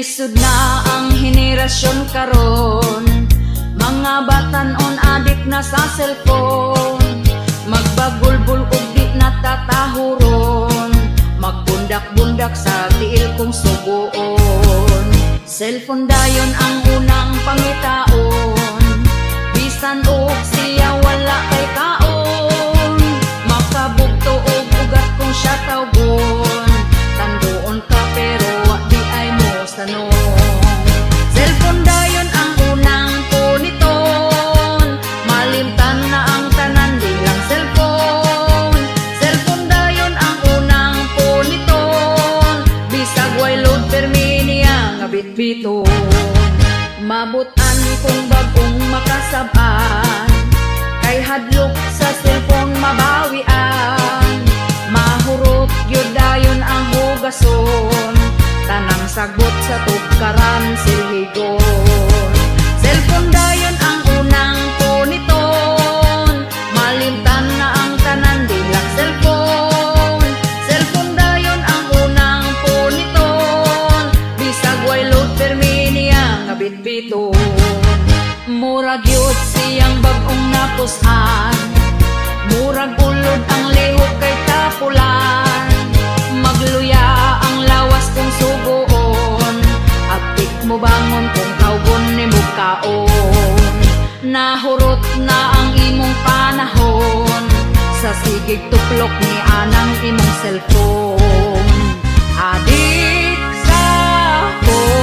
Lisod na ang henerasyon karon, mga batanon adik na sa cellphone. Magbagulbul ug di natatahuron, magbundak-bundak sa tiil kong subuon. Cellphone dayon ang unang pangitaon, bisan og siya wala kay kaon. Makabugto og ugat kung siya tawgon, tanduon ka pero wa di ay mo sanong. Cellphone dayon ang unang puniton, malimtan na ang tanan di lang cellphone. Cellphone dayon ang unang puniton, bisag way load perminia nga bitbiton. Mabutan kung bagong makasab-an, kay hadlok sa cellphone mabawian. Mahurot gyud dayon ang hugason, tanang sagot sa tugkaran silhigon. Cellphone dayon ang unang puniton, malimtan na ang tanan di lang cellphone. Cellphone dayon ang unang puniton, bisag way load perminia nga bitbiton. Murag yun siyang bagong napusan, murag ulod ang lihok kay tapulan. Magluya ang lawas kung sugoon, apik mo bangon kung kaugon ni mo kaon. Nahurot na ang imong panahon, sa sigig tuplok ni anang imong cellphone. Adik sa phone.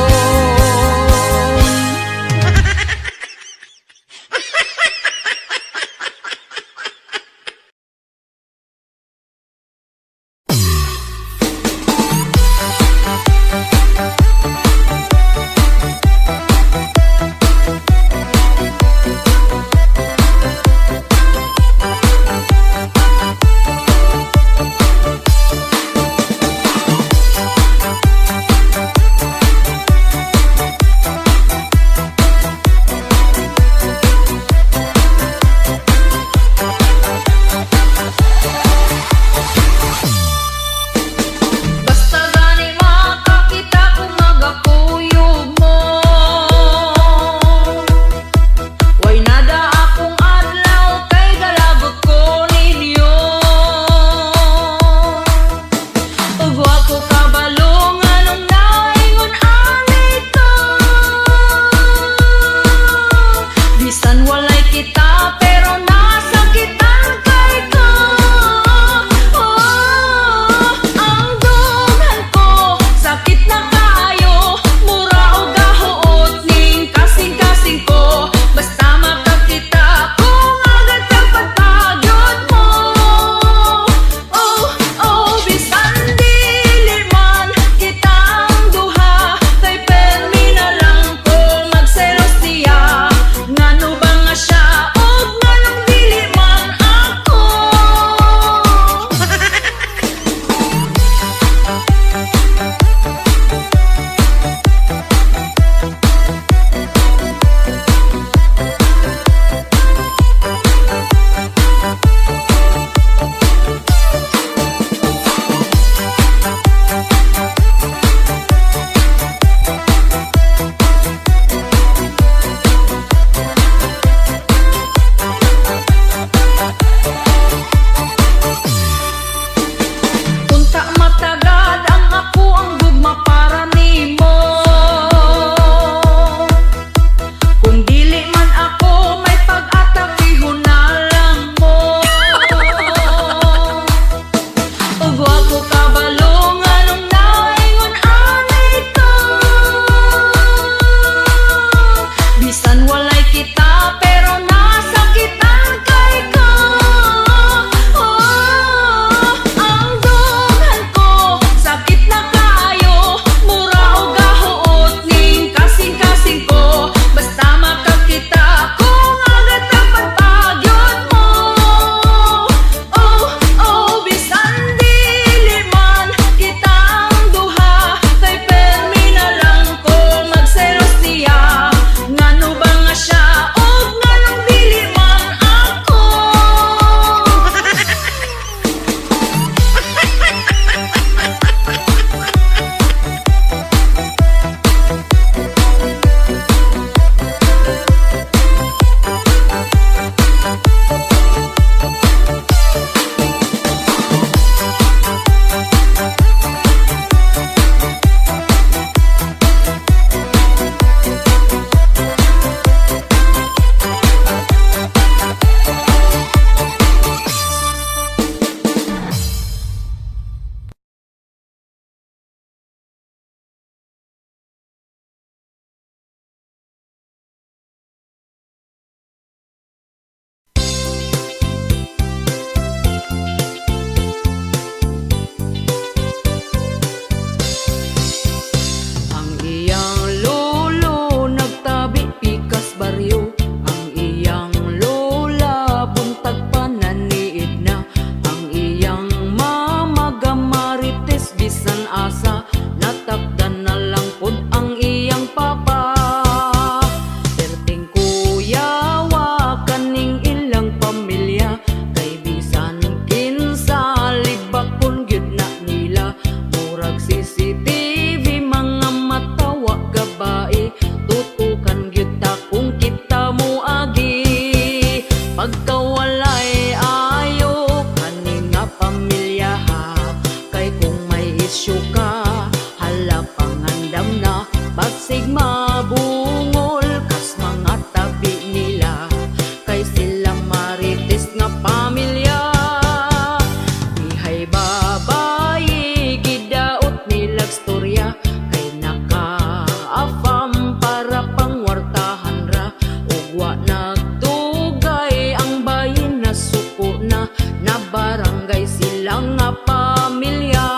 ilang nga pamilya.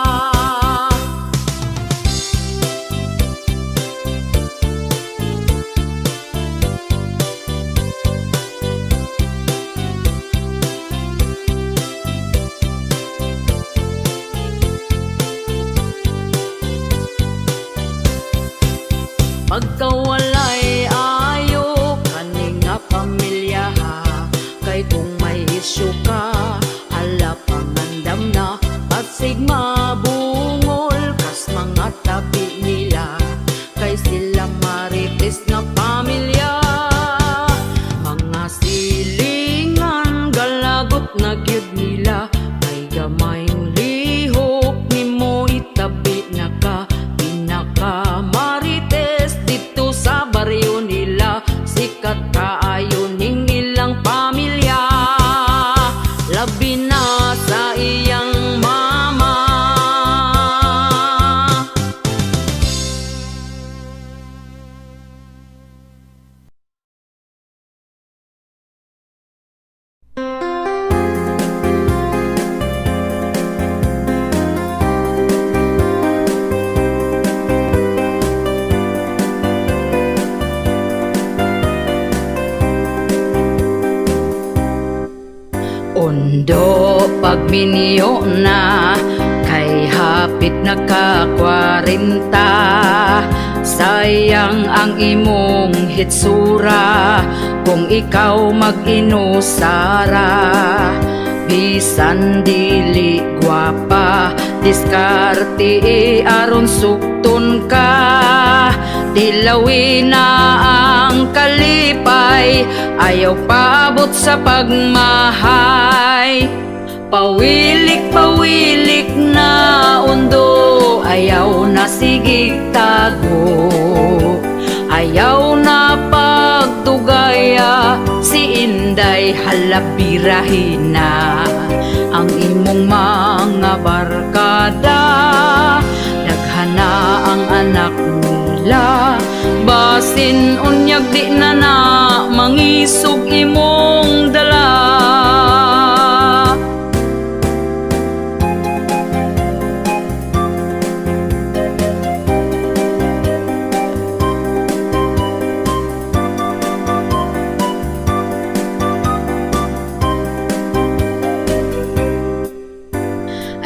Pagkawalay ayo kani nga pamilya ha, kay kung may isyu ka hala pangandam na pasig mabungol kas mga tabi nila, kay sila marites nga pamilya. Mga silingan galagot na gyud nila, kay gamayng lihok nimo itabi na ka, pinaka marites dito sa baryo nila, sikat kaayo ning ilang pamilya, labi na sa iyang mama. Ondo pagminyo na, kay hapit na ka 40, sayang ang imong hitsura kung ikaw mag-inusara. Bisan dili gwapa, diskarte aron sukton ka, dilawin na ang kalipay, ayaw paabot sa pagmahay. Pawilik-pawilik na undo, ayaw na sigig tago, ayaw na pagtugaya, si Inday halabirahin na ang imong mga barkada. Daghana ang anak nila, basin unyag di na na mangisog imong dala.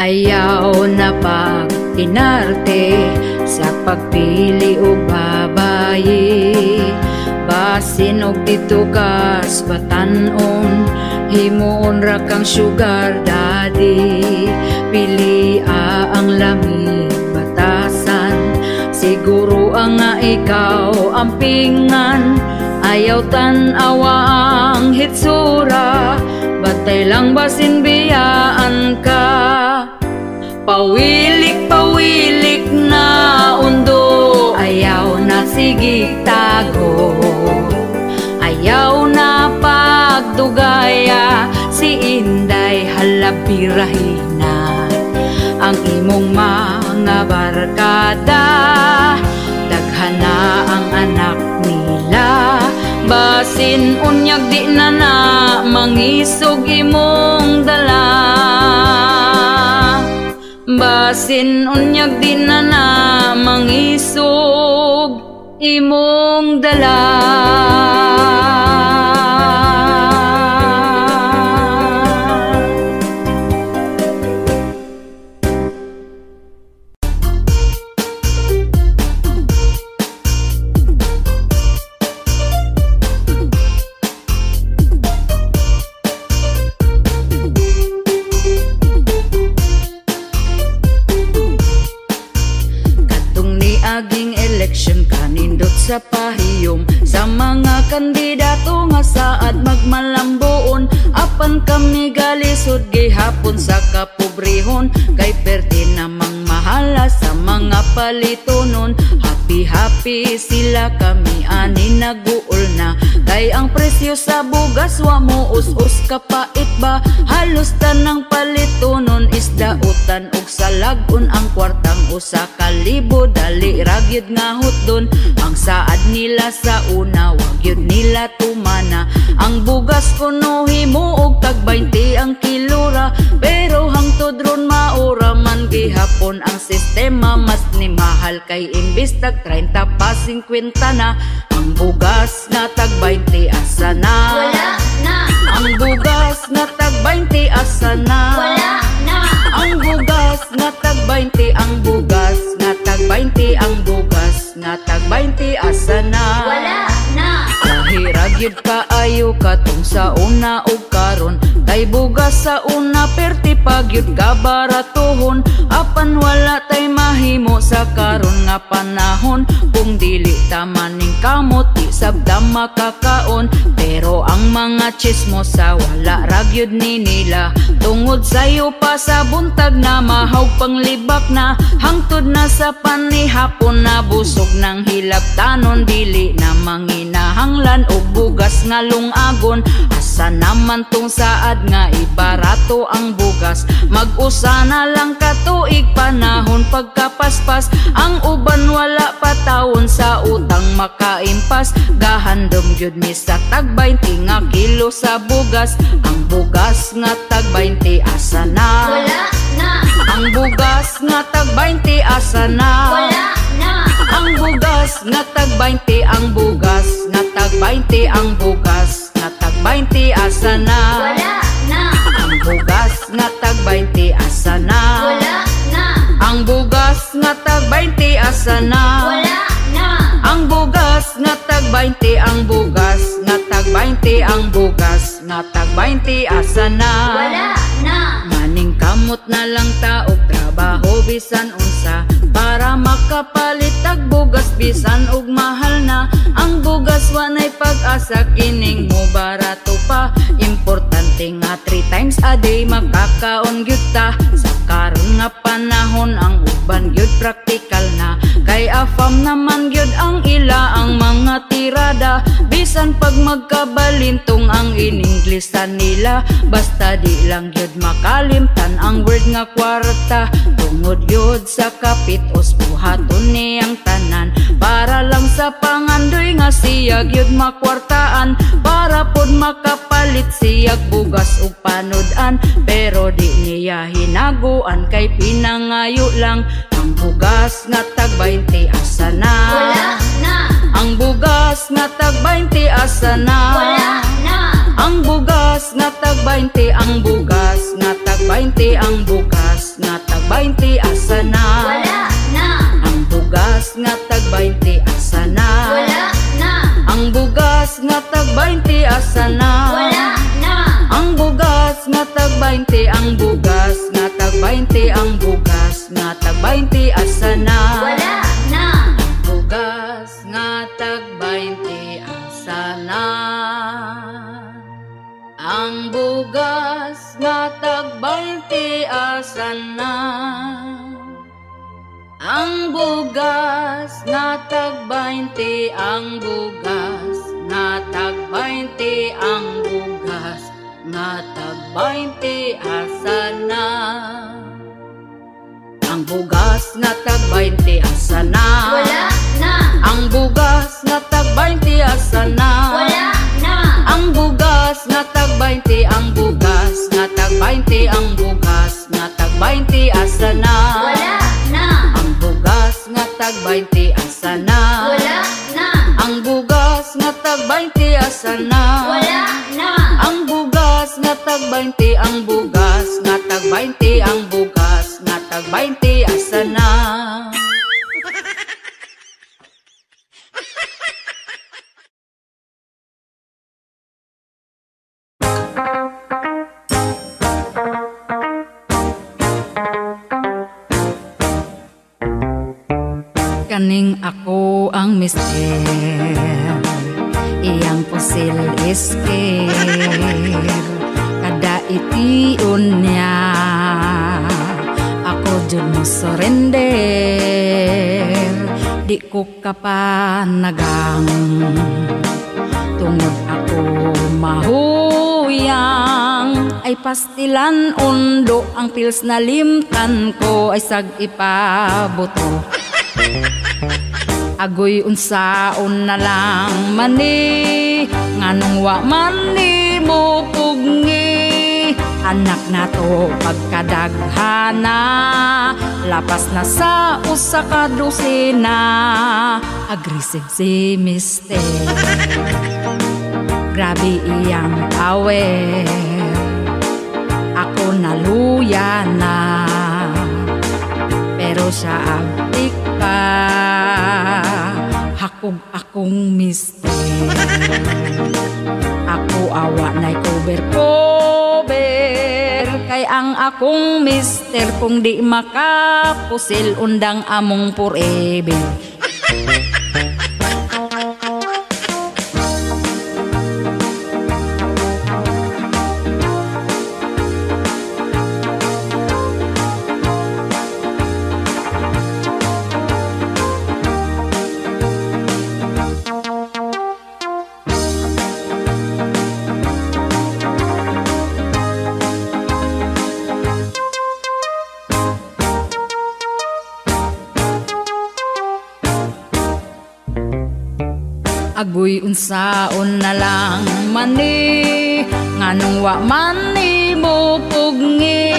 Ayaw na pag-inarte sa pagpili o babayi, basin og dito kas batanon, himuon ra kang sugar daddy. Pili ang lamig batasan, siguro ang nga ikaw ampingan, ayaw tan-awa ang hitsura, batay lang basin biyaan ka. Pawilik-pawilik na undo, ayaw na sigig tago, ayaw na pagdugaya, si Inday halabirahin na ang imong mga barkada. Daghana ang anak nila, basin unyag di na na mangisog imong dala, basin unyag di na na mangisog imong dala. Aging eleksyon kanindot sa pahiyom, sa mga kandidato nga saad magmalambuon, apan kami galisod gihapon sa kapobrehon, kay perte namang mahala sa mga palitonon. Happy sila kami ani naguol na, kay Kay ang presyo sa bugas wa mo us-us kapait ba. Halos tanang palitonon isdautan og salagon ang kwartang usa ka libo. Dali ragyod nga hutdon ang saad nila sa una, wag yun nila tumana. Ang bugas kuno himo og tag 20 ang kilora, pero hangtod ron maura man gihapon ang sistema. Mas ni mahal kay imbis tag 30 pa 50 na. Ang bugas nga tag 20 asa na? Wala na. Ang bugas nga tag 20 asa na? Wala na. Ang bugas nga tag 20, ang bugas nga tag 20, ang bugas nga tag 20 asa na? Wala na. Lahirag yun kaayo katong sa una o karon. Kay bugas sa una perti pag yun kabaratuhon. Apan wala tay mahimo sa karon nga panahon. Kung dili tamaning kamot di sabda makakaon. Pero ang mga chismosa wala ragyod ni nila. Tungod sayo pa sa buntag na mahaw panglibak na. Hangtod na sa panihapon na busog ng hilap tanon. Dili na manginahanglan og bugas nga lungagon. Asa naman tong saad nga ibarato ang bugas. Mag-usa na lang katuig panahon pagkapaspas. Ang uban wala patawon sa utang makaimpas. Gahandom gyud mi sa tag 20 nga kilo sa bugas. Ang bugas nga tag 20 asa na? Wala na. Ang bugas nga tag 20 asa na? Wala na. Ang bugas nga tag 20, ang bugas nga tag 20, ang bugas nga tag 20 asa na? Wala na. Ang bugas nga tag 20 asa na? Wala na. Ang bugas nga tag 20 asa na? Wala na. Ang bugas nga tag 20, ang bugas nga tag 20, ang bugas nga tag 20 asa na? Wala na. Maning kamot na lang ta og trabaho bisan unsa para makapalit tag bugas bisan og mahal na. Ang bugas wanay pag-asa kining mo barato pa. Importante nga 3 times a day makakaon gyud ta. Sa karon nga panahon ang uban gyud praktikal na. Kay afam naman gyud ang ila ang mga tirada. Bisan pag magkabalintong ang in-Inglesan nila. Basta di lang gyud makalimtan ang word nga kwarta. Tungod gyud sa kapitos buhaton ni ang tanan. Para lang sa pangandoy nga siya gyud makwartaan. Para pod makapalit siyag bugas ug panodan. Pero di niya hinaguan kay pinangayo lang. Ang bugas nga tag 20 asa na? Wala na. Ang bugas nga tag 20 asa na? Wala na. Ang bugas nga tag 20, ang bugas nga tag 20, ang bugas nga tag 20 asa na? Wala na. Ang bugas nga tag 20 asa na? Wala na. Ang bugas nga tag 20 asa na? Wala na. Ang bugas nga tag 20, ang bugas nga tag 20, ang bugas nga tag 20 asa na? Wala na. Ang bugas nga tag 20 asa na? Ang bugas nga tag 20 asa na? Ang bugas nga tag 20, ang bugas nga tag 20, ang bugas nga tag 20 asa na? Ang bugas nga tag 20 asa na? Wala na. Ang bugas nga tag 20 asa na? Wala na. Ang bugas nga tag 20, ang bugas nga tag 20, ang bugas nga tag 20 asa na? Wala na. Ang bugas nga tag 20 asa na? Wala na. Ang bugas nga tag 20 asa na? Wala na. Ang bugas nga tag 20, ang bugas nga tag 20, ang bugas nga tag 20 asa na? Kaning ako ang mister, iyang pusil isker, kada itiun niya, ako jud mo surrender, di ko kapanagang, tungod ako mahuyang, ay pastilan undo ang pills na limtan ko ay sag ipabuto. Agoy unsaon na lang mani, nganong wa man ni mo pugni. Anak na to pagkadaghana, lapas na sa usa ka dosina. Aggressive si mister, grabe iyang power, ako naluya na, pero siya agtik pa. Hakog akong mister, ako awa na'y cover, kay ang akong mister kung di makapusil undang among forever. Agoy unsaon na lang mani, nganong wa man ni mo pugni.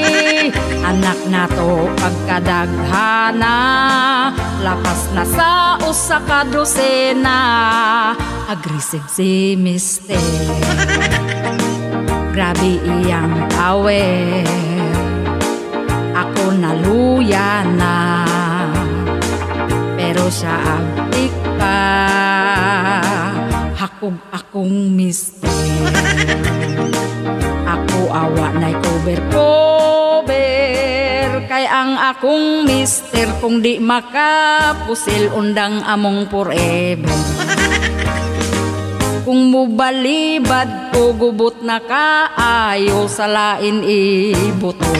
Anak na to pagkadaghana, lapas na sa usa ka dosena. Aggressive si mister, grabe iyang power, ako naluya na, pero siya agtik pa. Hakog akong mister, ako awa na'y cover, kay ang akong mister kung di makapusil undang among forever. Kung mubalibad ko gubot na kaayo, sa lain ibuto.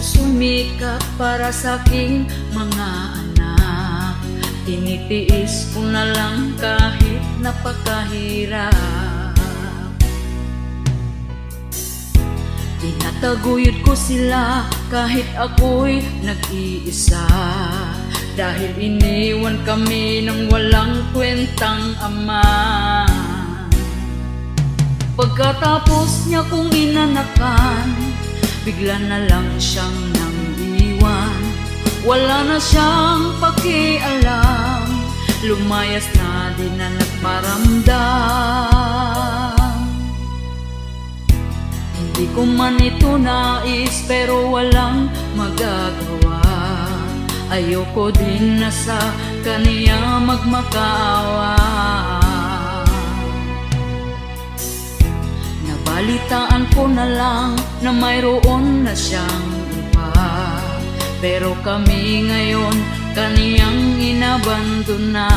sumikap para sa aking mga anak. Tinitiis ko na lang kahit napakahirap. Tinataguyod ko sila kahit ako'y nag-iisa, dahil iniwan kami ng walang kwentang ama. Pagkatapos niya kong inanakan, bigla na lang siyang nang-iwan. Wala na siyang pakialam, lumayas na din na nagparamdam. Hindi ko man ito nais pero walang magagawa. Ayoko din na sa kaniya magmakaawa. Balitaan ko na lang na mayroon na siyang iba, pero kami ngayon kaniyang inabandona.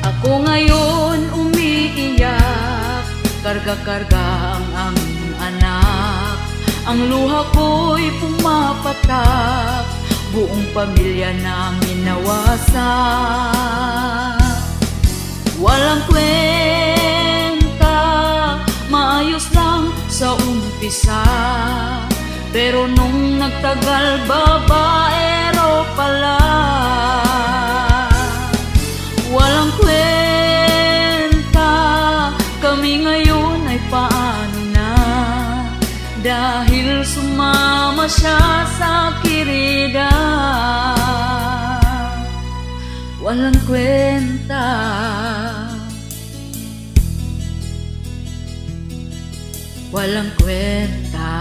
Ako ngayon umiiyak, karga-karga ang aming anak. Ang luha ko'y pumapatak, buong pamilya namin nawasak. Walang maayos lang sa umpisa, pero nung nagtagal babaero pala. Walang kwenta, kami ngayon ay paano na, dahil sumama siya sa kirida. Walang kwenta, walang kwenta.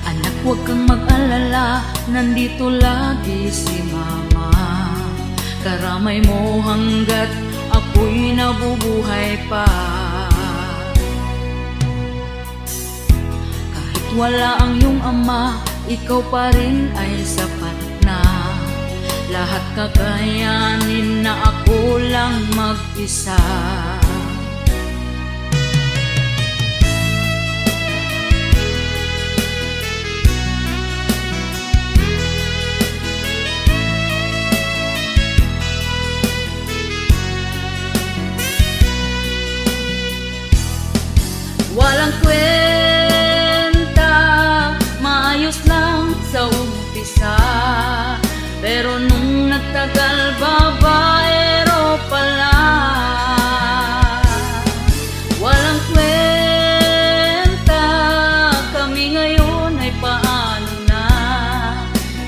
Anak, huwag kang mag-alala, nandito lagi si mama. Karamay mo hanggat ako'y nabubuhay pa. Kahit wala ang iyong ama, ikaw pa rin ay sapat na. Lahat kakayanin na ako lang mag-isa. Walang kwenta, maayos lang sa umpisa, pero nung nagtagal babaero pala. Walang kwenta, kami ngayon ay paano na,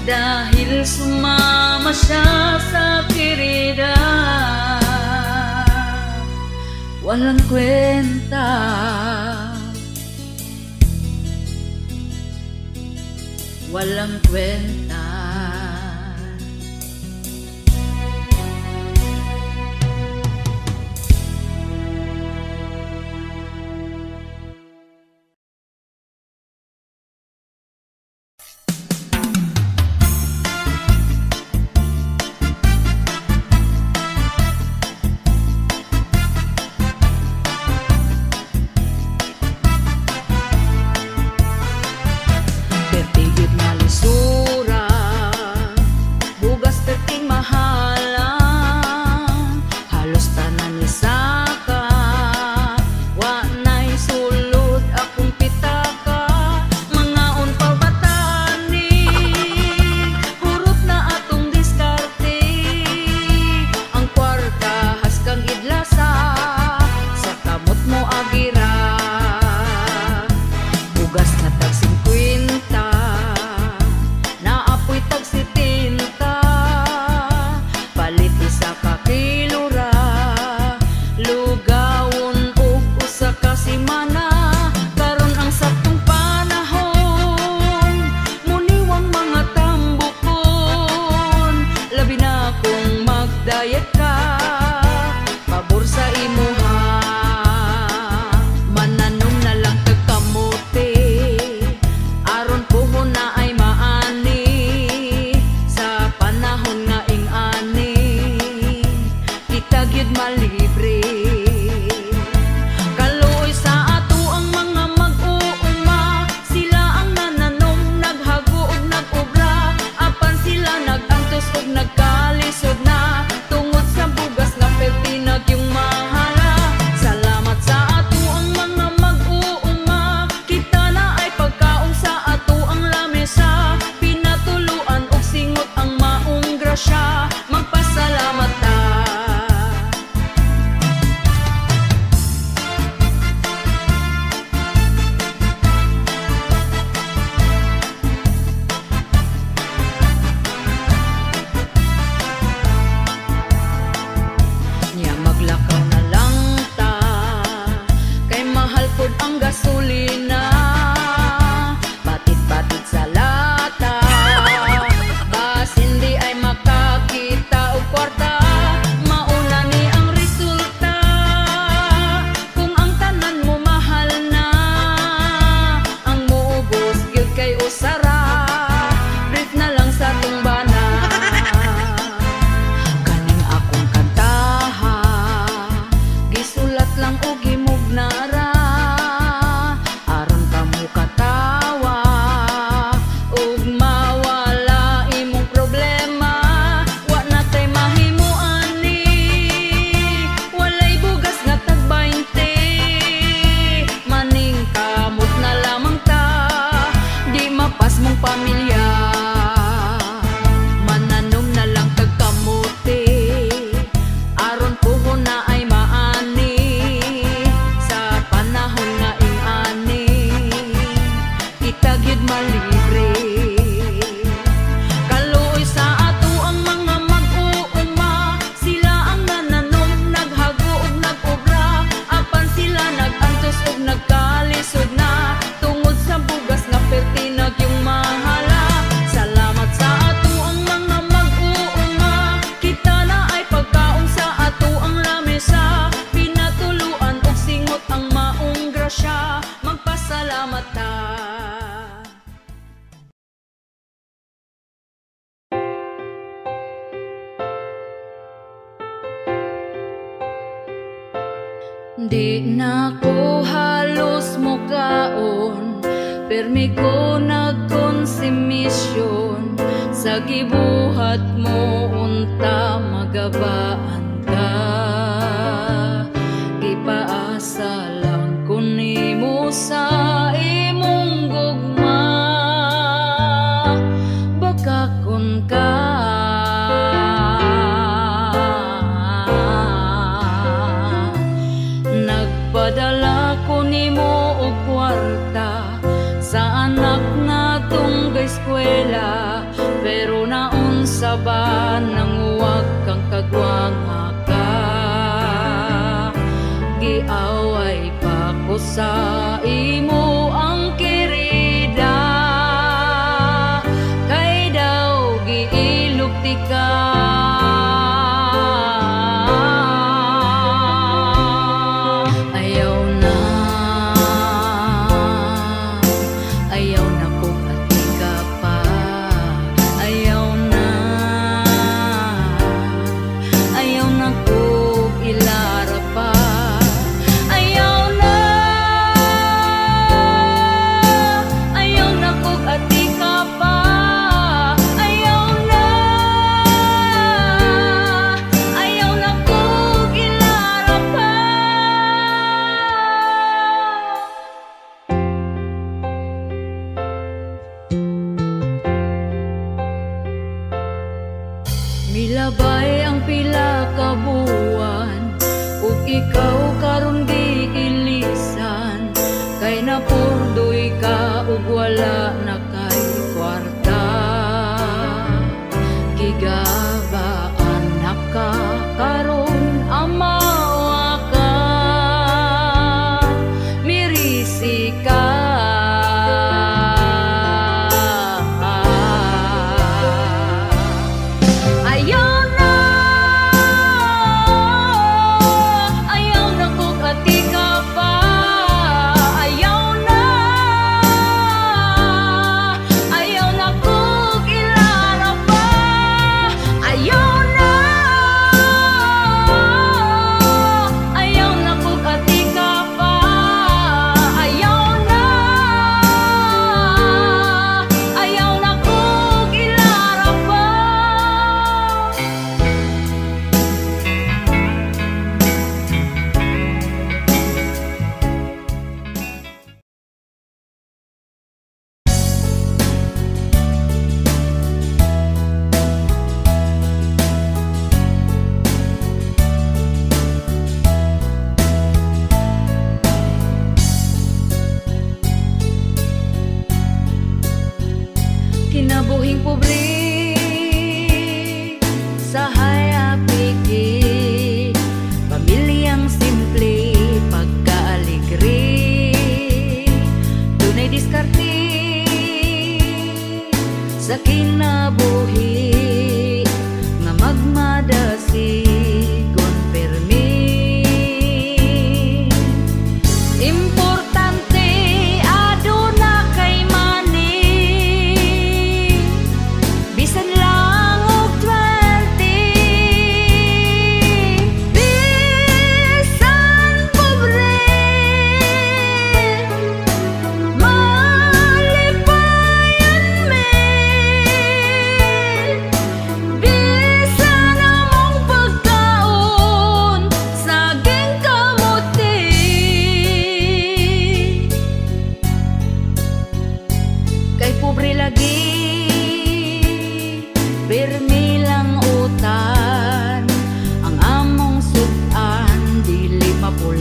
dahil sumama siya sa kirida. Walang kwenta, walang kwenta. Pertigit na lisura ang gasolina, batid-batid sa lata, bas hindi ay makakita og kwarta. Mauna ni ang resulta kung ang tanan mo mahal na, ang muubos gyud kay usara, brief na lang sa tumbana. Kaning akong kantaha gisulat lang og himugna aron kamo katawa ug mawala imong problema. Wa na tay mahimo ani, walay bugas nga tag 20, maning kamot na lamang ta, di mapas mong pamilya. Mananom na lang kag kamote aron puhon na ay maani sa panahon nga ing-ani, kita gyud malibre. Kaluoy sa ato ang mga mag-uuma, sila ang nananom, naghago ug nag-obra, apan sila nag-antos ug nagkalisod na, tungod sa bugas nga pertinag yung mahala. Salamat sa ato ang mga mag-uuma, kita na ay pagkaon sa ato ang lamesa, pinatuluan og singot ang maong grasya, magpasalamat ta. Di na ko halos mukaon, permi ko nagkonsumisyon, sa gibuhat mo unta magabaan ka. Gipaasa lang ko nimo sa imong gugma, baka kun ka nagpadala ko nimo og kwarta sa anak natong eskwela, pero naunsa ba nang huwag kang kagwanga ka? Giaway pa ko sa imo ang kirida, kay daw giilugti ka. Ayaw na kong ati ka pa, ayaw na kong ilara pa, ayaw na kong ati ka pa, ayaw na kong ilara pa. Milabay ang pila ka buwan, ug ikaw karon giilisan, kay napurdoy ka ug wala na kay kwarta. Gigabaan na ka karon, amawa ka, mirisi ka. Ayaw na kong ati ka pa, ayaw na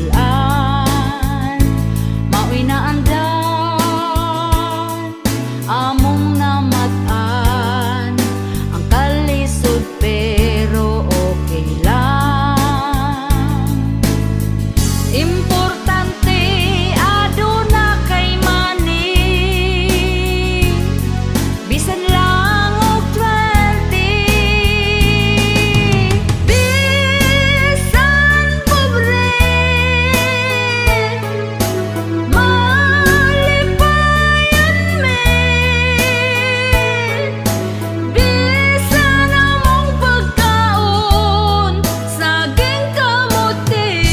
bulan, mao'y naandan, among namatan ang kalisod pero okay lang. Importante aduna kay money, bisan lang og 20. Bisan pobre, malipayan me, bisan among pagkaon saging kamuti.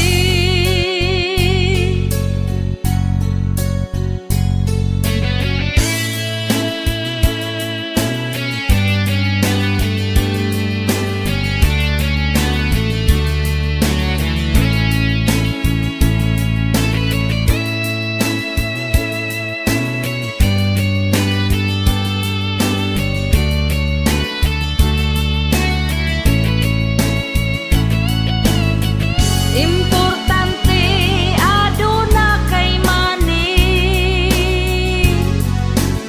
Importante aduna kay money,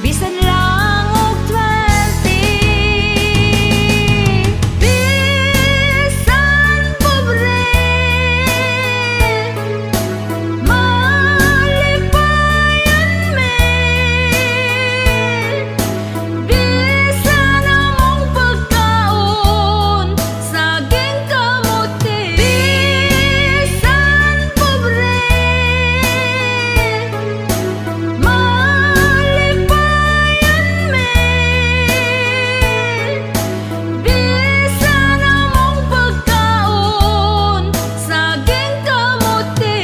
bisan lang og 20. Bisan pobre, malipayan me, bisan among pagkaon saging kamuti. Bisan pobre, malipayan me, bisan among pagkaon saging kamuti.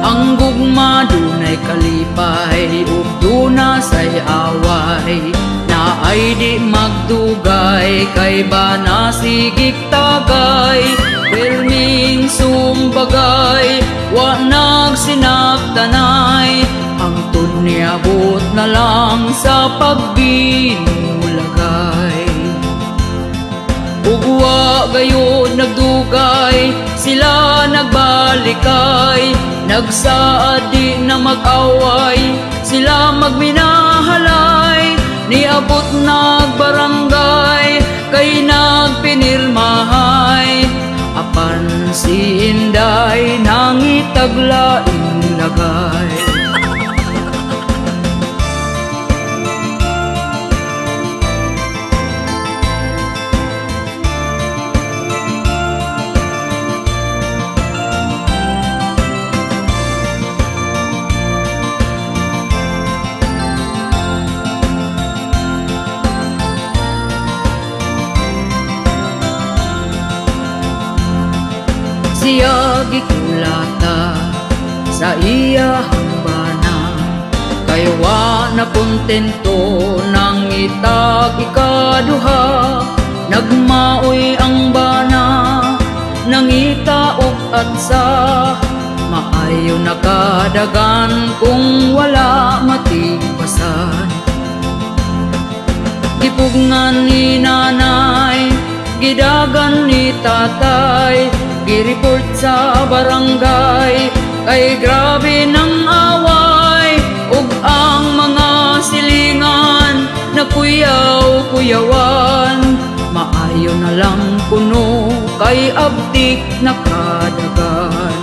Ang gugma dunay kalipay ug duna say away, na ay di magdugay kay bana sigig tagay. Perming sumbagay wa nagsinabtanay, ang tunyabot na lang sa pagbinulagay. Ugwa gayod nagdugay, sila nagbalikay, nagsaad di na mag-away, sila magminahalay. Niabot nagbarangay, kay nagpinirmahay, apan si Inday nangitaglaing lagay. Siya gikulata sa iya hambana, kay wa na kontento nang itag ikaduha. Nagmaoy ang bana, nangita og atsa, maayo nakadagan kung wala matibasan. Gipugngan ni nanay, gidagan ni tatay, gireport sa barangay, kay grabe ng away. Ug ang mga silingan nakuyaw-kuyawan, maayo na lang kuno kay abdik nakadagan.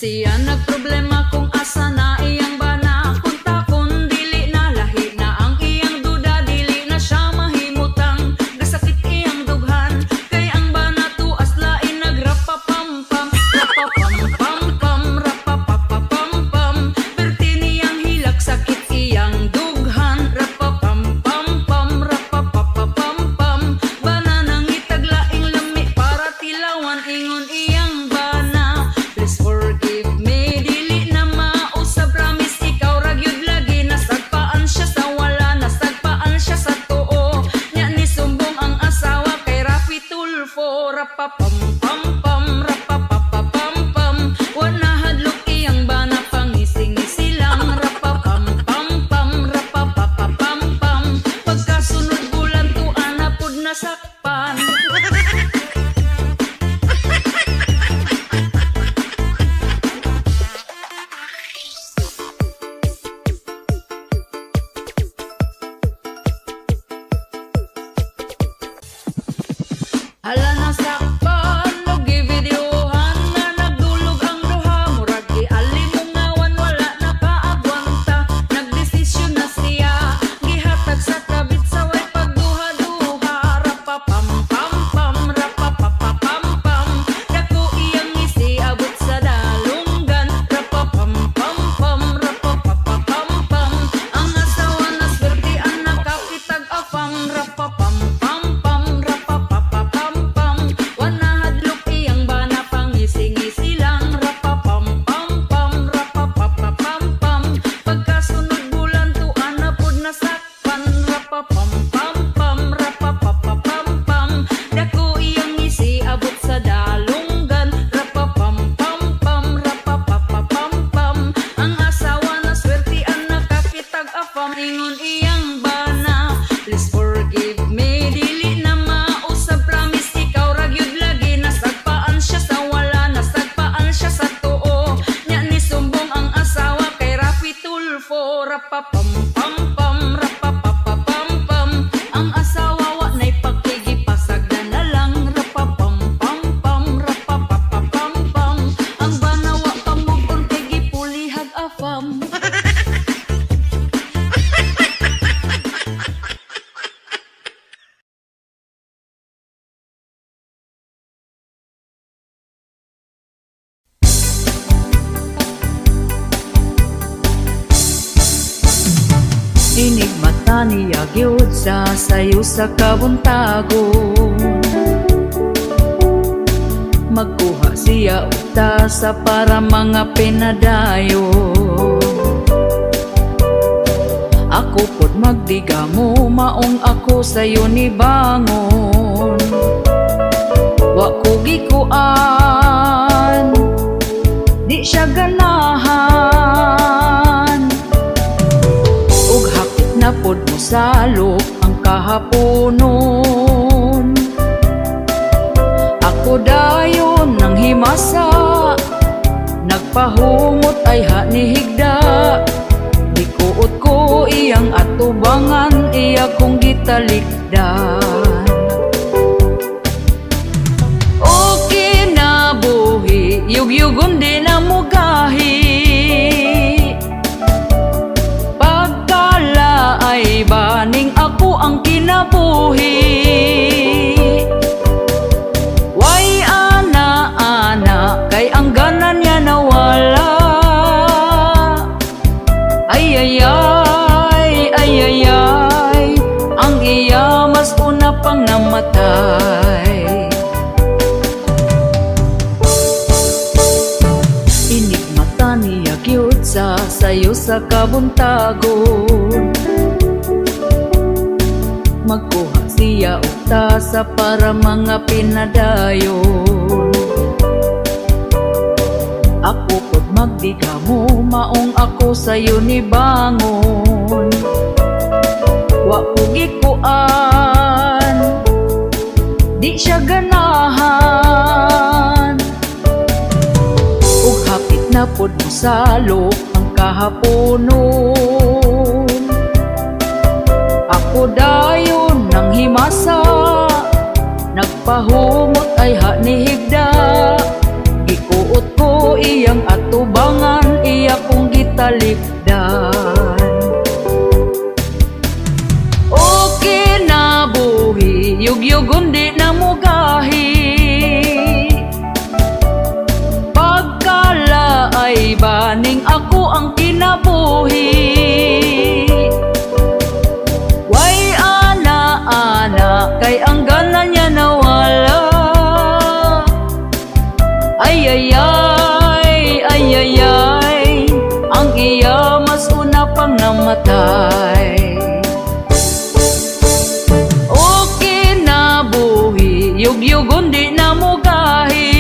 Siya nagproblema kung asa na iyang bana. Kunta kun dili na lahi na ang iyang duda, dili na siya mahimutang gasakit iyang dughan. Kay ang bana tuas lain nagrapapam-pam, rapapam-pam-pam, rapapapapam-pam. Perti niyang hilak sakit iyang dughan, rapapam-pam-pam, rapapapapam-pam. Bana nang itaglaing lami para tilawan ingon iyang bana. Please forgive me, dili na mausab, promise ikaw ragyod lagi. Nasagpaan siya sa wala, nasagpaan siya sa tuo. Nya ni sumbong ang asawa kay Rafi Tulfo. Rapapam-pam-pam, rapapapapam-pam. Wala hadlok iyang bana, pangising-isi lang. Rapapam-pam-pam, rapapapapam-pam. Pagkasunod bulan tuan na pud nasakpan. Hala nasakpan, logi videohan nga nagdulog ang duha. Murag gialimungawan, wala nakaagwanta. Nagdesisyon na siya, gihatag sa kabit sa way pagduha-duha. Rapapam-pam-pam, rapapapapam-pam. Dako iyang ngisi abot sa dalunggan. Rapapam-pam-pam, rapapapapam-pam. Ang asawa na swerte ang nakakitag afam. Rapapam-pam-pam, rapapapapam-pam. Wana hadlok iyang bana, pangising-isi lang. Rapapam-pam-pam, rapapapapam-pam. Pagkasunod bulan tuan na pud nasakpan. Rapapam-pam-pam, rapapapapam-pam. Dako iyang ngisi abot sa dalunggan. Rapapam-pam-pam, rapapapapam-pam. Ang asawa na swerte ang nakakitag afam ingon iyang bana. Please forgive me, dili na mausab, promise ikaw ragyod lagi. Nasagpaan siya sa wala, nasagpaan siya sa tuo. Nya ni sumbong ang asawa kay Rafi Tulfo. Rapapam-pam-pam, rapapapapam-pam. Ang asawa wa nay pagkigipasagdan na lang. Rapapam-pam-pam, rapapapapam-pam. Ang bana wa pamubon kay gipulihag afam. Inig mata niya gyud sa sayo sa kabuntagon. Magkuha siya uta sa para mga pinadayo. Ako pod magdigamo, maong ako sayo ni bangon. Wa ko gikuan, di siya ganahan. Ug hapit na pod mo salok ang kahaponon. Ako dayon nang himasa, nagpahumot ay hanihigda. Dikuot ko iyang atubangan, iya kong gitalikdan. Okay na buhi, yugyugon din ang mugahi. Pagkala ay baning ako ang kinabuhi. Way ana-ana, kay ang ganan niya nawala. Ay-ay-ay, ay-ay-ay, ang iya mas una pang namatay. Inig mata niya gyud sa sayo sa kabuntagon. Magkuha siya uta sa para mga pinadayon. Ako pod magdigamo, maong ako sayo ni bangon. Wa ko gikuan, di siya ganahan. Ug hapit na pod mo salok ang kahaponon. Ako dayon nang himasa, nagpahumot ay hanihigda. Gikuot ko iyang ato kalikdan. Okay na buhi, yugyugon di na mugahi. Pagkala ay baning ako ang kinabuhi. Way ana-ana, kay ang gana niya nawala. Ay ay ay, ay ay ay, ang iya mas una pang namatay. Okay na buhi, yugyugon di na mugahi.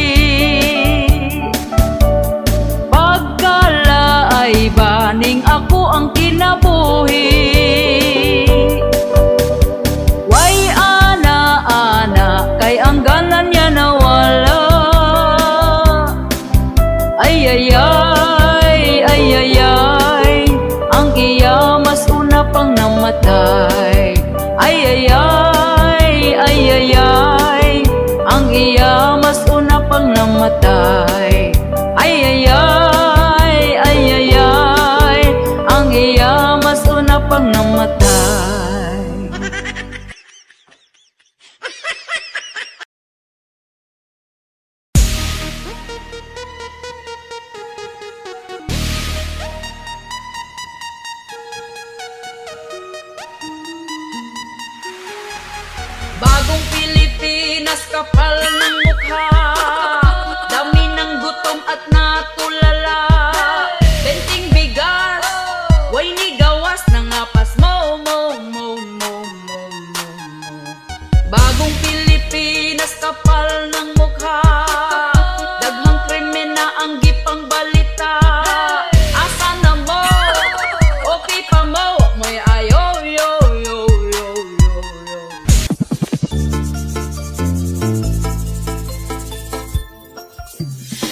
Pagkala ay baning ako ang kinabuhi. Way ana-ana, kay ang gana niya nawala. Ay ay ay, ay ay ay, ang iya mas una pang namatay. Ay ay ay, ay ay ay, ang iya mas una pang namatay. Ay ay ay, ay ay ay, ang iya mas una pang namatay. Bagong Pilipinas, kapal ng mukha, dami ng gutom at natulala. Benting bigas, way ni gawas ng apas mo, mo, mo, mo, mo, mo. Bagong Pilipinas, kapal ng mukha, daghang krimen na ang gipang balita. Asa na mo, okay pa mo, mo'y ayo, yo, yo, yo, yo, yo.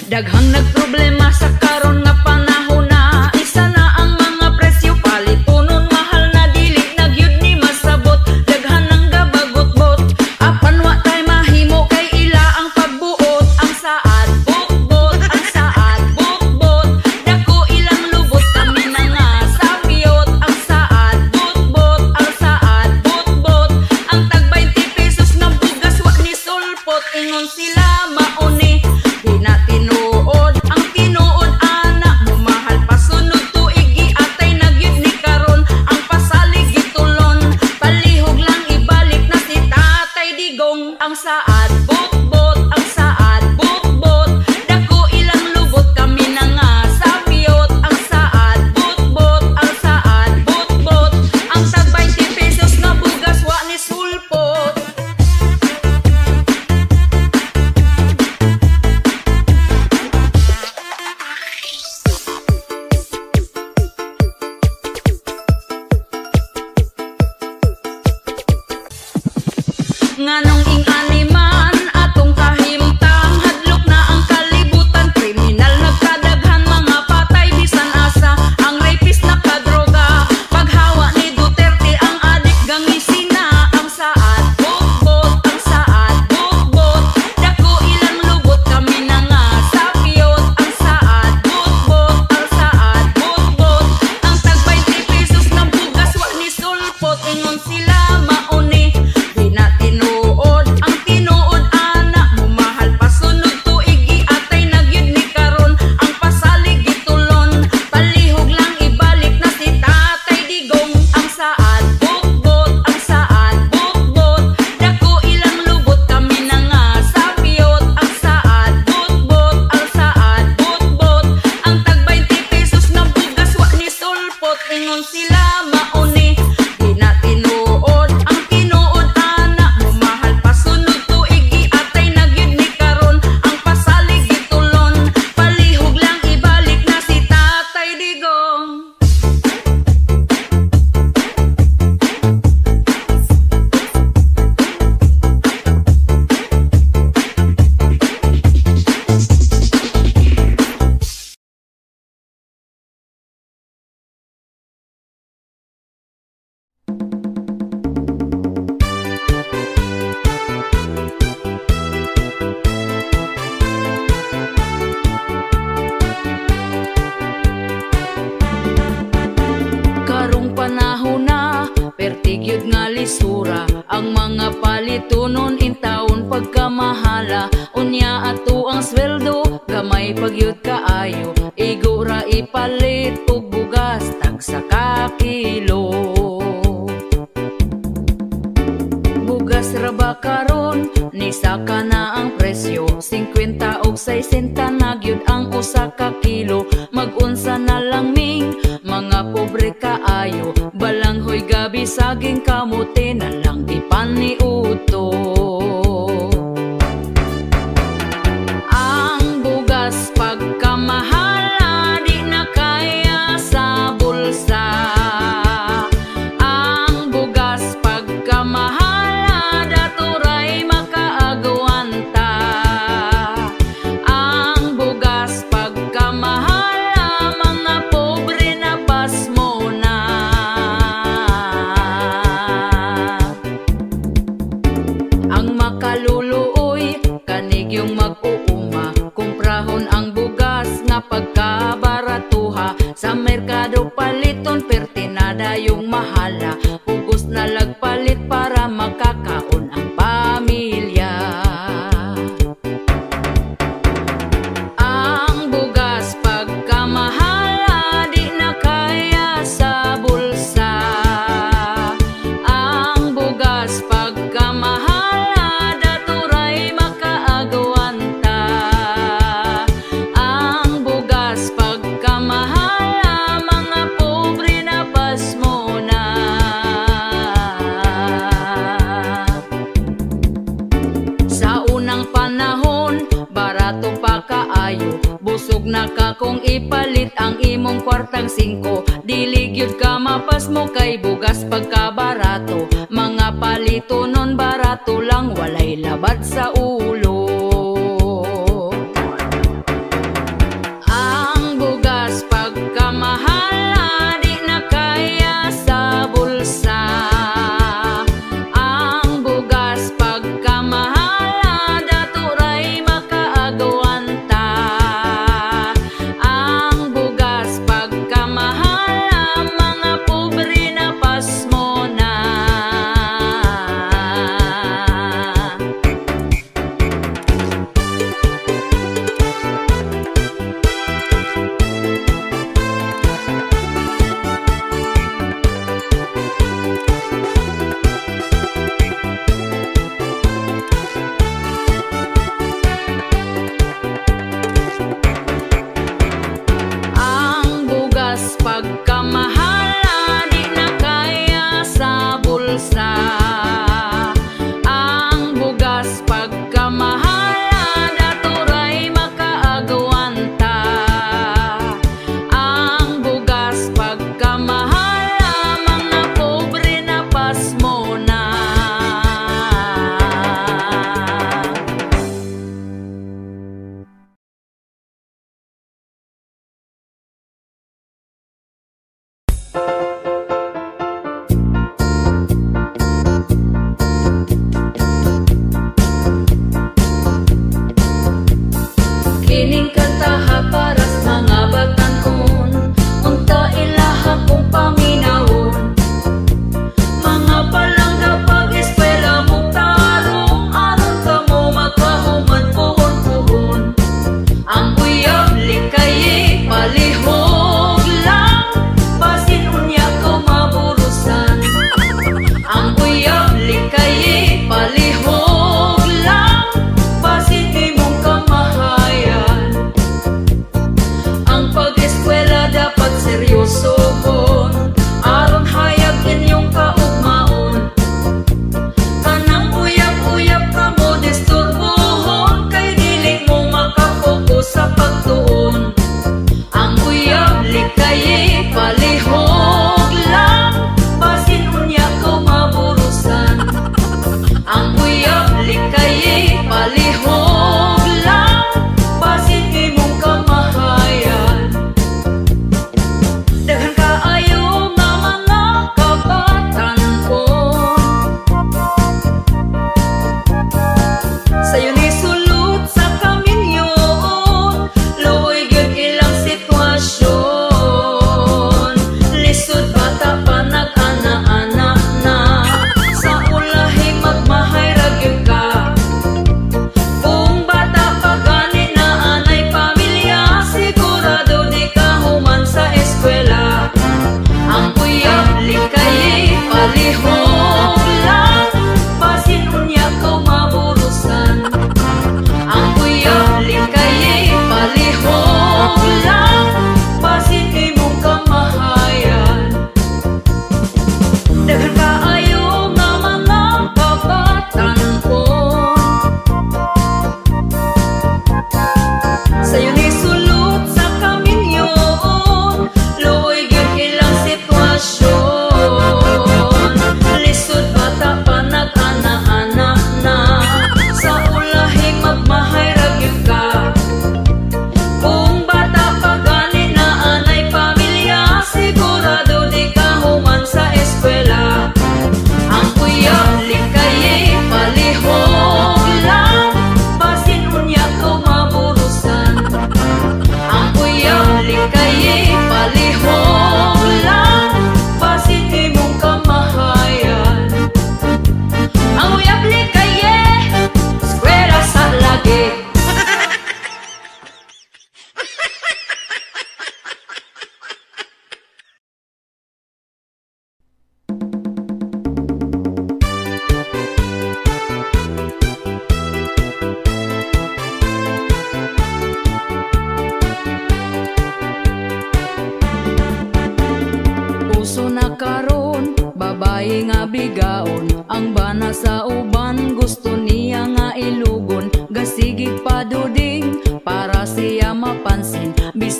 Daghang nagproblema sa karon nga panahon na. Isa na ang mga presyo, palitunon mahal na dili nagyud ni masabot. Daghan ang gabagot-bot, apan wa tay mahimo kay ila ang pagbuot. Ang saad bukbot, ang saad bukbot, dako ilang lubot kami na nga sabyot. Ang saad bukbot, ang saad bukbot, ang tag 20 pesos nga bugas wa ni sulpot. Ingon sila mauni, di na tinuod, ang tinuod ana mo mahal pa sunod tuig atay nagyud ni karon. Ang pasalig gitulon, palihog lang ibalik na si Tatay Digong. Ang saad bukbot, ang saad bukbot, dako ilang lubot kami na nga sabyot. Ang saad bukbot, ang saad bukbot, ang tag 20 pesos nga bugas wa ni sulpot. Nganong ing animan atong kahimtang, hadlok na ang kalibutan, kriminal nagkadaghan, mga patay bisan asa, ang rapist nakadroga, paghawa ni Duterte ang adik gangisina. Ang saad bukbot, ang saad bukbot, dako ilang lubot kami na nga sabyot. Ang saad bukbot, ang saad bukbot, ang tag 20 pesos ng bugas wa ni sulpot. Ingon sila mauni, di na tinuod, ang kalisura. Ang mga palitunon in taon pagkamahala. Unya ato ang sweldo, gamay pagyud kaayo. Igura ipalit og bugas, tagsa ka kilo. Bugas ra ba karon, ni saka na ang presyo. 50 og 60 na gyud ang usa ka kilo. Mag-unsa na lang ming mga pobre kaayo. Balanghoy gabi saging kamote na lang di paniuto. Ang bugas pagkamahala di na kaya sa bulsa. Ang bugas pagkamahala daturay makaagwanta. Ang bugas pagkamahala mga pobre na pasmo na. Ang makaluluoy kanig yung mag-uuma, kumprahon ang bugas nga pagkabaratuha. Sa merkado paliton pertinada yung mahala. Pugos na lagpalit para makakaon ang pamilya. Ang bugas pagkamahala di na kaya sa bulsa. Ang bugas pagkamahala daturay makaagwanta. Ang bugas pagkamahala mga pobre na pasmo na. Sa unang panahon barato pa kaayo. Busog na ka kung ipalit ang imong kwartang 5. Dili gyud ka mapasmo kay bugas pagkabarato. Mga palitonon barato lang, walay labad sa ulo. Ang bugas pagkamahala di na kaya sa bulsa. Ang bugas pagkamahala daturay makaagwanta. Ang bugas pagkamahala mga pobre na pasmo na. Ang bugas pagkamahala di na kaya sa bulsa. Ang bugas pagkamahala daturay makaagwanta. Ang bugas pagkamahala mga pobre na pasmo na. Kining kantaha para sa mga batanon, unta ilaha kong paminawon. Mga palangga pag-eskwela mong tarong, aron ka mo makahuman puhon-puhon. Ang uyab likaye palihog lang, basin unya ko maburusan. Ang uyab likaye palihog lang, basin imong kamahayan. Ang pag-eskwela dapat seryosohon, aron hayag inyong kaugmaon. Kanang uyab-uyab ka mo disturbohon, kay dili mo makapokus sa pagtuon. Ang uyab likaye palihog lang, basin unya ko maburusan. Ang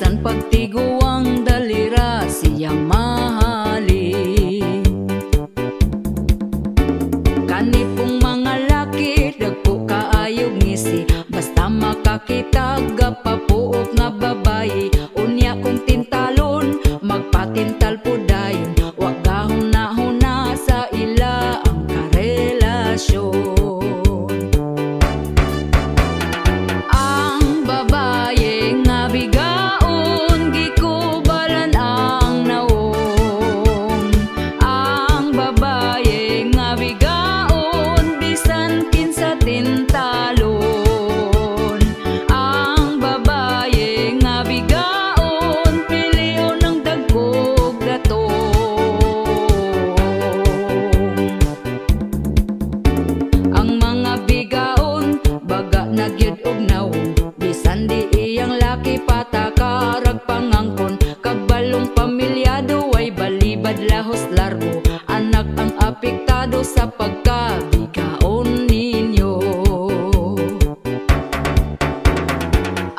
bisan pagtiguang dalira siyang mahalin. Kani pong mga laki dagko kaayog ngisi, basta makakitag papuok nga babayi. Unya kong tintalon magpatintal po dayon, wag gahuna-huna sa ila ang karelasyon. Ang babaye nga bigaon gikubalan ang naong. Ang babaye nga bigaon bisan kinsa tintalon. Ang babaye nga bigaon piliyon ng dagkog datong. Ang mga bigaon baga nagyud og naong, bisan di iyang laki patakarag pangangkon. Kagbalong pamilyado ay balibad lahos largo, anak ang apektado sa pagkabigaon ninyo.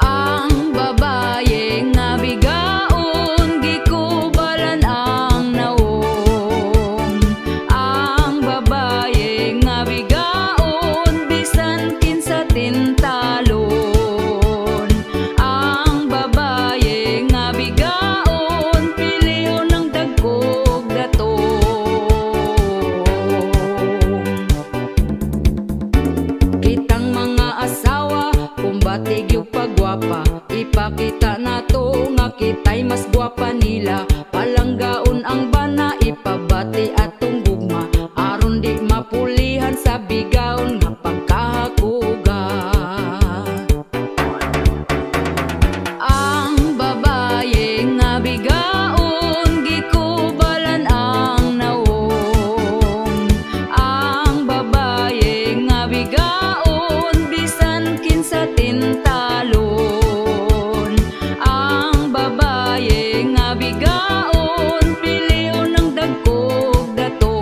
Ang babaye nga bigaon gikubalan ang naong. Ang babaye nga bigaon bisan kinsa tintalon. Ang babaye nga bigaon piliyon ng dagkog datong. Kitang mga asawa kumbatig yung pagwapa, ipakita nato nga kita'y mas gwapa nila. Palanggaon ang bana ipabati atong gugma, aron di mapulihan sa bigaon nga pagkahakuga. Ang babaye nga bigaon gikubalan ang naong. Ang babaye nga bigaon bisan kinsa tintalon. Ang babaye nga bigaon piliyon ng dagkog datong.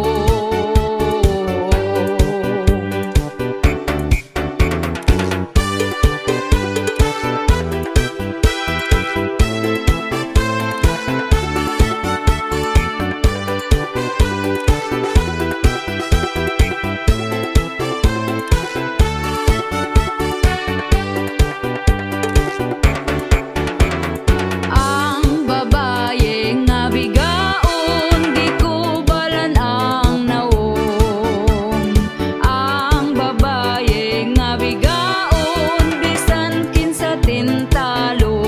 Ang babaye nga bigaon gikubalan ang naong. Ang babaye nga bigaon bisan kinsa tintalon.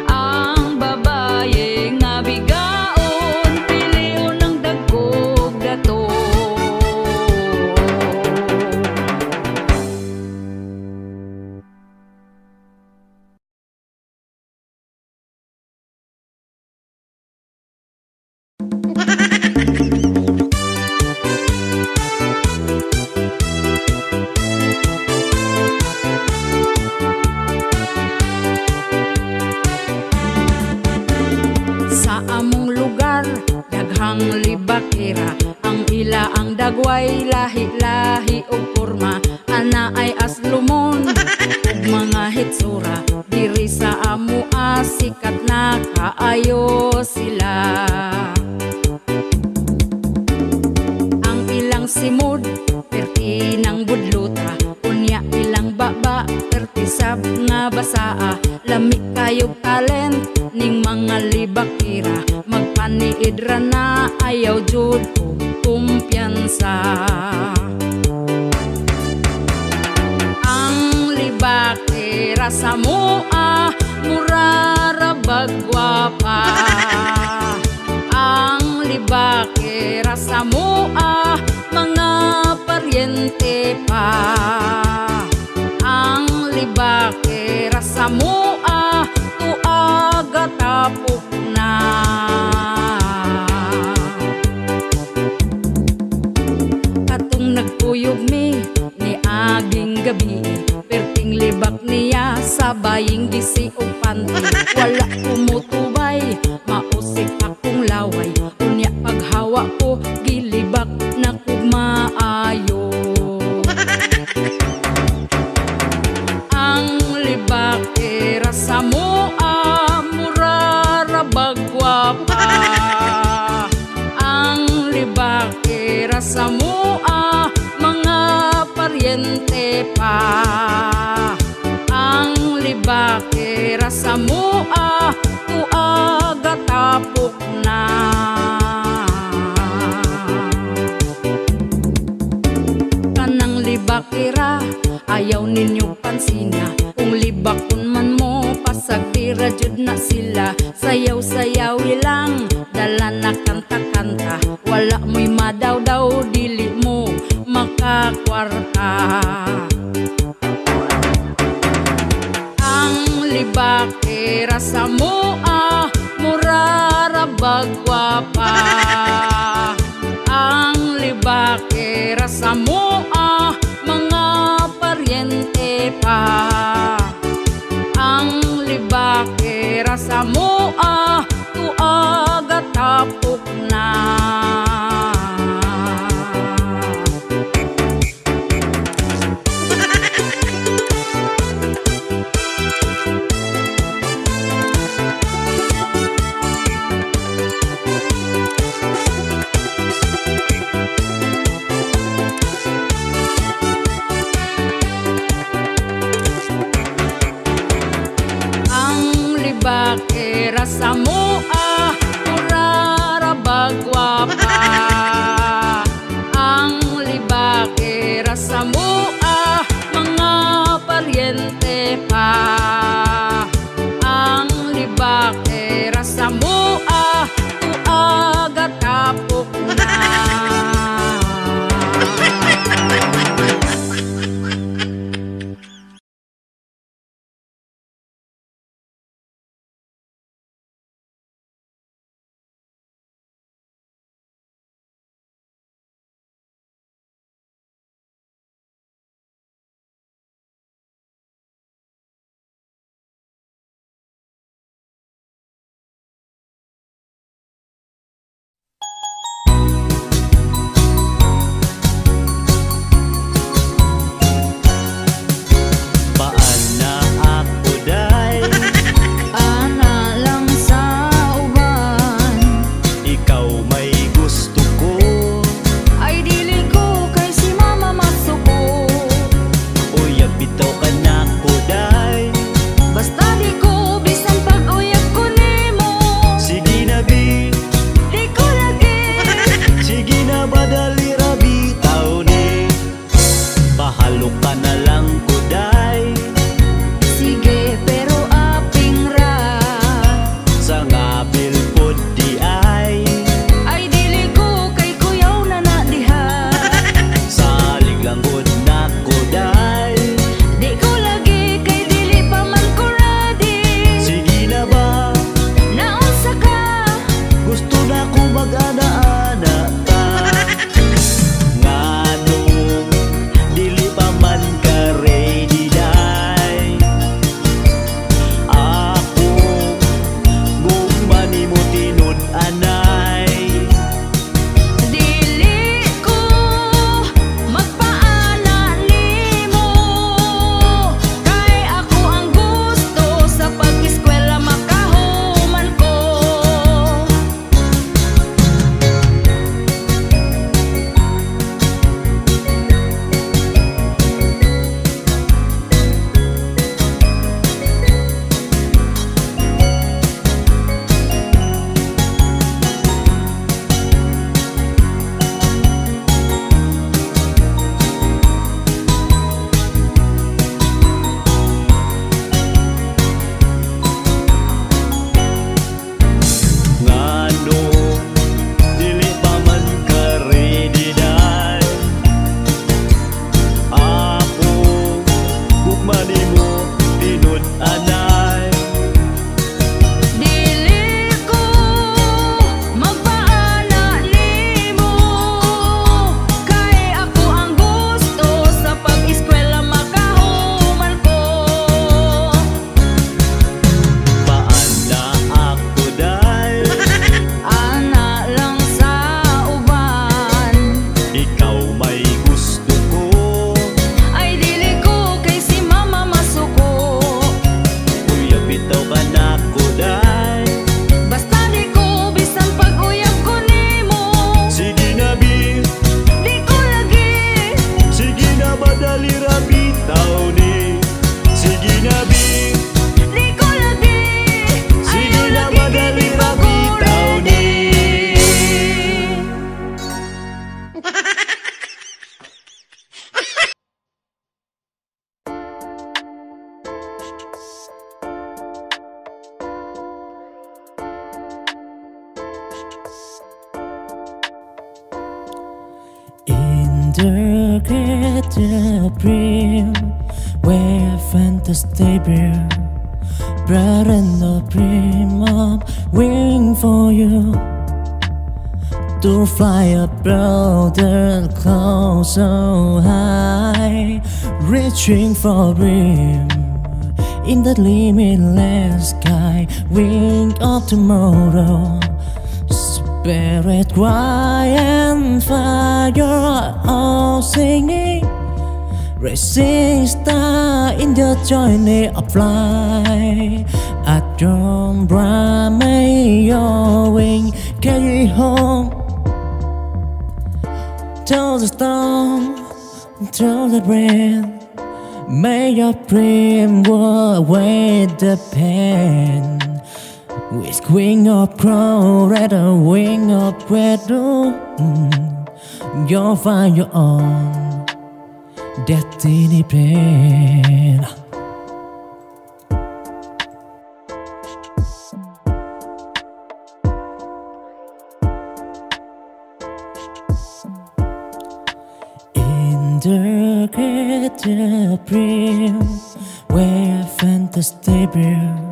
Ang babaye nga bigaon piliyon ng dagkog datong. Sa among lugar daghang libakira, ang ila ang dagway lahi-lahi og porma. Ana ay aslumon ug mga hitsura, diri sa amo sikat na kaayo sila. Ang ilang simod perti ng budlutra, unya ilang baba perti sab nga basaa. Lami kayog talent ning mga libakira, magpaniidra na ayaw jud og kumpiyansa. Ang libakira sa mua murara bagwapa. Ang libakira sa mua mga paryente pa. Ang libakira sa mua tuaga tapok na. Katong nagpuyog mi ni aging gabi, perting libak niya sa baying gisi o panty. Wala kumutubay, mausik akong laway, unya paghawa ko gilibak na kugmaayo. Ang libak era sa mua mua, mga paryente pa. Ang libake rasa mua, tuaga tapok na. Kanang libakira, ayaw ninyo pansina. Kung libakon man mo, pasagpira jud na sila. Sayaw-sayaw ilang, dala na kanta-kanta. Wala mo'y madaw-daw, dili mo makakwarta. Ang libake rasa mua, murarabag gwapa. Ang libake rasa mua, mga paryente pa. Ang libake rasa mua, tuaga tapok na. Ang libake rasa mua, murarabag the greater dream where fantasy build, bright and the dream of waiting for you to fly above the clouds so high, reaching for dream in the limitless sky, wing of tomorrow. Spirit, cry and fire, all singing, racing star in the journey of life. At your bright, may your wing carry home through the storm, through the rain. May your dream go away the pain. With wing of crow, red a wing of red, you'll find your own destiny plan. In the greater dream where fantasy build,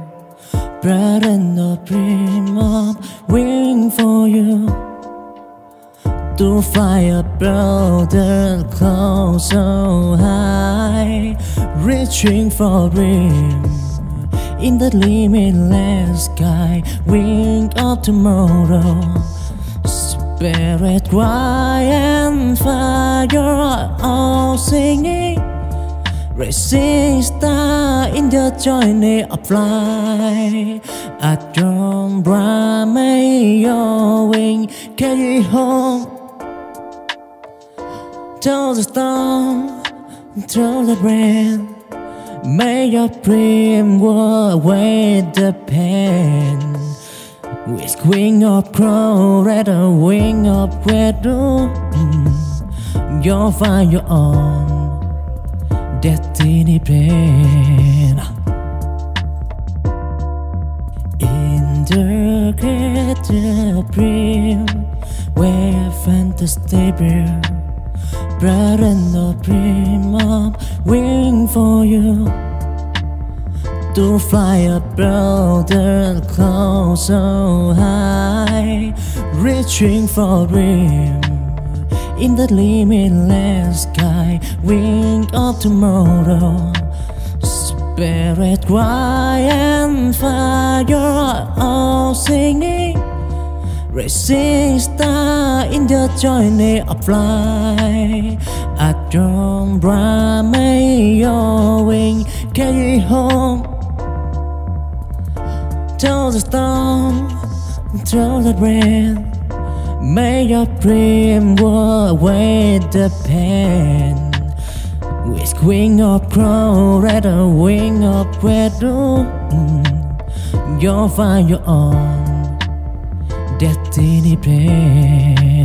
bright and the dream of waiting for you to fly above the clouds so high, reaching for dream in the limitless sky, wing of tomorrow. Spirit, cry and fire, all singing, racing star in the journey of life. At your bright, may your wing carry home through the storm, through the rain. May your dream go away the pain. With wing of crow, red a wing of red, you'll find your own destiny plan. In the greater dream where fantasy build, bright and the dream of waiting for you to fly above the clouds so high, reaching for dream in the limitless sky, wing of tomorrow. Spirit, cry and fire, all singing, racing star in the journey of life. At your bright, may your wing carry home through the storm, through the rain. May your dream go away the pain. With wing of crow, red a wing of red, you'll find your own destiny plan.